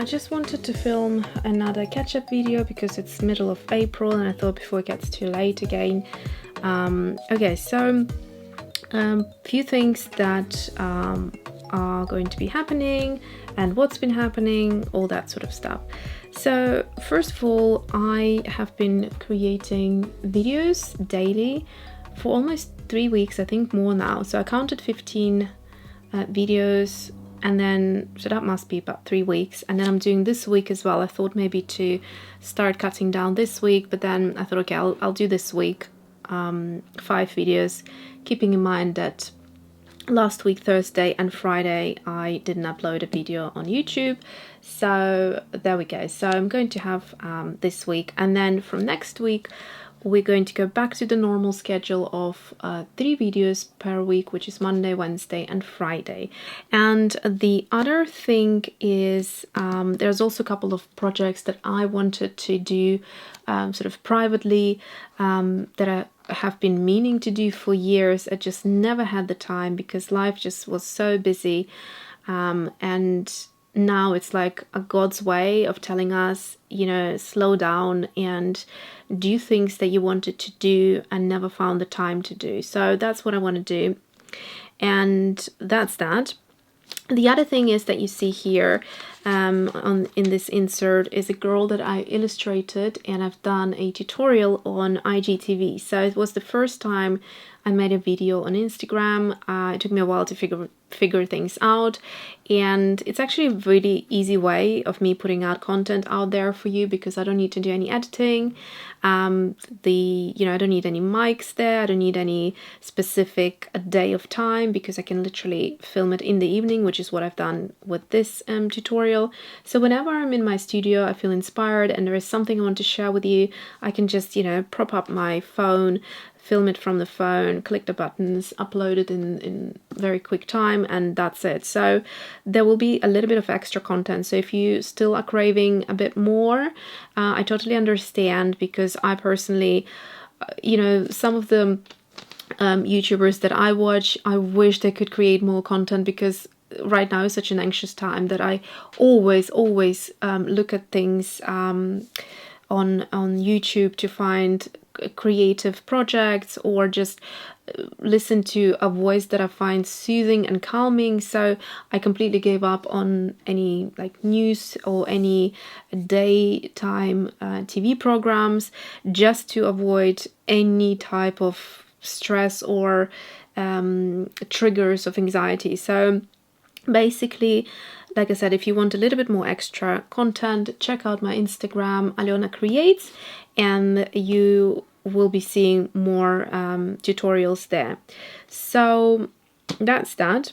I just wanted to film another catch-up video because it's middle of April and I thought before it gets too late again. Okay, so few things that are going to be happening and what's been happening, all that sort of stuff. So first of all, I have been creating videos daily for almost 3 weeks, I think more now. So I counted 15 videos, and then so that must be about 3 weeks, and then I'm doing this week as well. I thought maybe to start cutting down this week, but then I thought, okay, I'll do this week 5 videos, keeping in mind that last week Thursday and Friday I didn't upload a video on YouTube. So there we go. So I'm going to have this week, and then from next week we're going to go back to the normal schedule of 3 videos per week, which is Monday, Wednesday and Friday. And the other thing is there's also a couple of projects that I wanted to do sort of privately that I have been meaning to do for years. I just never had the time because life just was so busy, and now it's like a God's way of telling us, you know, slow down and do things that you wanted to do and never found the time to do. So that's what I want to do, and that's that. The other thing is that you see here in this insert is a girl that I illustrated, and I've done a tutorial on IGTV. So it was the first time I made a video on Instagram. It took me a while to figure things out, and it's actually a really easy way of me putting out content out there for you because I don't need to do any editing. I don't need any mics there. I don't need any specific day of time because I can literally film it in the evening, which is what I've done with this tutorial. So whenever I'm in my studio, I feel inspired and there is something I want to share with you, I can just, prop up my phone, film it from the phone, click the buttons, upload it in very quick time, and that's it. So there will be a little bit of extra content. So if you still are craving a bit more, I totally understand, because I personally, some of the YouTubers that I watch, I wish they could create more content, because right now is such an anxious time that I always look at things on YouTube to find creative projects, or just listen to a voice that I find soothing and calming. So I completely gave up on any news or any daytime TV programs, just to avoid any type of stress or triggers of anxiety. So basically, like I said, if you want a little bit more extra content, check out my Instagram, Alyona Creates, and you will be seeing more tutorials there. So that's that.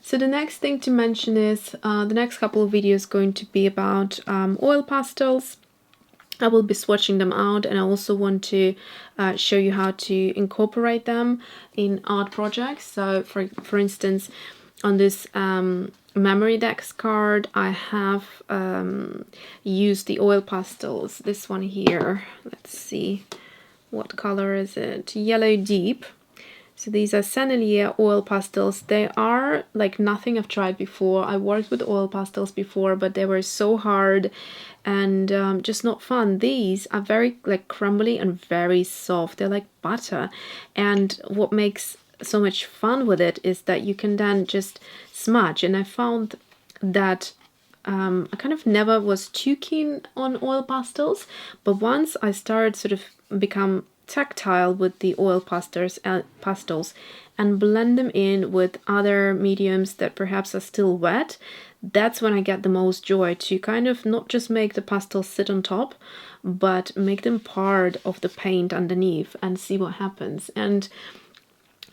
So the next thing to mention is the next couple of videos going to be about oil pastels. I will be swatching them out, and I also want to show you how to incorporate them in art projects. So for instance, on this memory decks card, I have used the oil pastels. This one here, let's see, what color is it? Yellow Deep. So these are Sennelier oil pastels. They are like nothing I've tried before. I worked with oil pastels before, but they were so hard and just not fun. These are very crumbly and very soft. They're like butter, and what makes so much fun with it is that you can then just smudge. And I found that I kind of never was too keen on oil pastels, but once I started sort of become tactile with the oil pastels and blend them in with other mediums that perhaps are still wet, that's when I get the most joy to kind of not just make the pastels sit on top, but make them part of the paint underneath and see what happens. And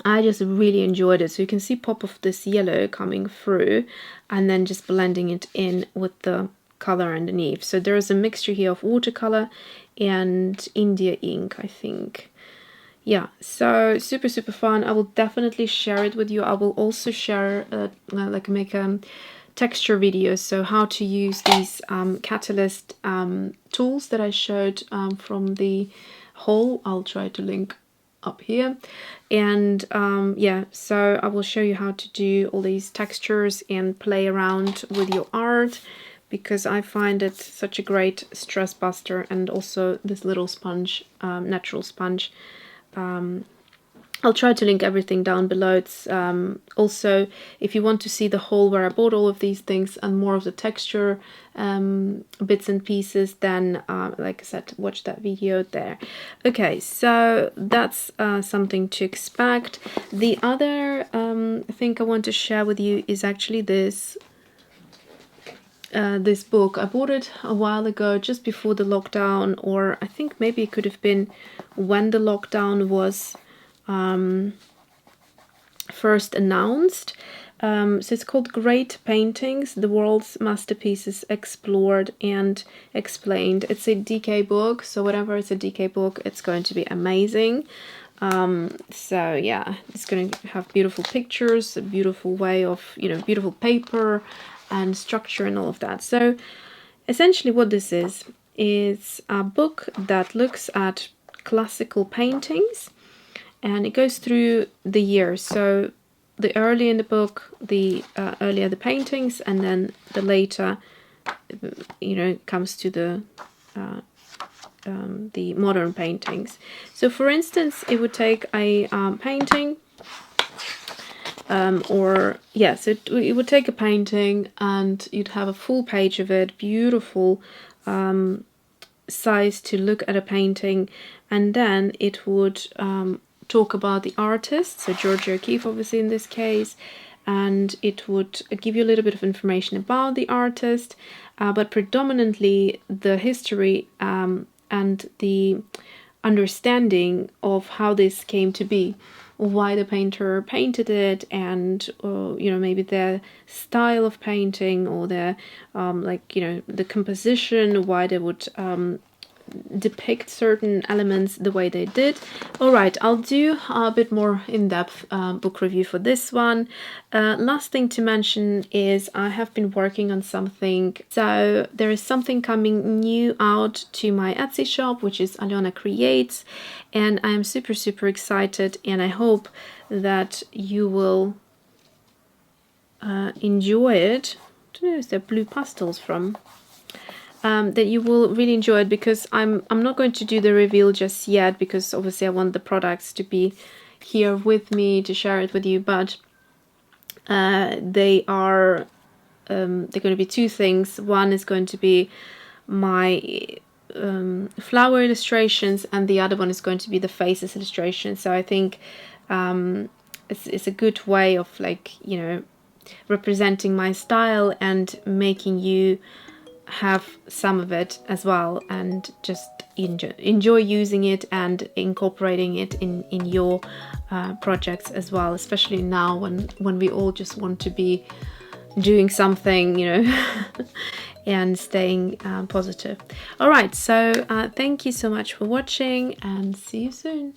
I just really enjoyed it. So you can see pop of this yellow coming through and then just blending it in with the color underneath. So there is a mixture here of watercolor and India ink, I think. Yeah, so super fun. I will definitely share it with you. I will also share make a texture video, so how to use these catalyst tools that I showed from the haul. I'll try to link up here, and yeah, so I will show you how to do all these textures and play around with your art, because I find it such a great stress buster, and also this little sponge, natural sponge. I'll try to link everything down below. It's also, if you want to see the haul where I bought all of these things and more of the texture bits and pieces, then like I said, watch that video there. Okay, so that's something to expect. The other thing I want to share with you is actually this book. I bought it a while ago, just before the lockdown, or I think maybe it could have been when the lockdown was first announced. So it's called Great Paintings, the World's Masterpieces Explored and Explained. It's a DK book, so whatever is a DK book, it's going to be amazing. So yeah, it's going to have beautiful pictures, a beautiful way of, you know, beautiful paper and structure and all of that. So essentially what this is a book that looks at classical paintings, and it goes through the years. So the early in the book, the earlier the paintings, and then the later, you know, comes to the modern paintings. So for instance, it would take a painting, so it would take a painting, and you'd have a full page of it, beautiful size to look at a painting, and then it would talk about the artist, so Georgia O'Keeffe obviously in this case, and it would give you a little bit of information about the artist, but predominantly the history and the understanding of how this came to be, why the painter painted it, and you know, maybe their style of painting, or their like, you know, the composition, why they would depict certain elements the way they did. All right, I'll do a bit more in-depth book review for this one. Last thing to mention is I have been working on something. So there is something coming new out to my Etsy shop, which is Alyona Creates, and I am super excited, and I hope that you will enjoy it. I don't know, is there blue pastels from? That you will really enjoy it, because I'm not going to do the reveal just yet, because obviously I want the products to be here with me to share it with you, but they are they're going to be two things. One is going to be my flower illustrations, and the other one is going to be the faces illustrations. So I think it's a good way of, like, you know, representing my style and making you have some of it as well, and just enjoy using it and incorporating it in your projects as well, especially now when we all just want to be doing something, you know, and staying positive. All right, so thank you so much for watching, and see you soon.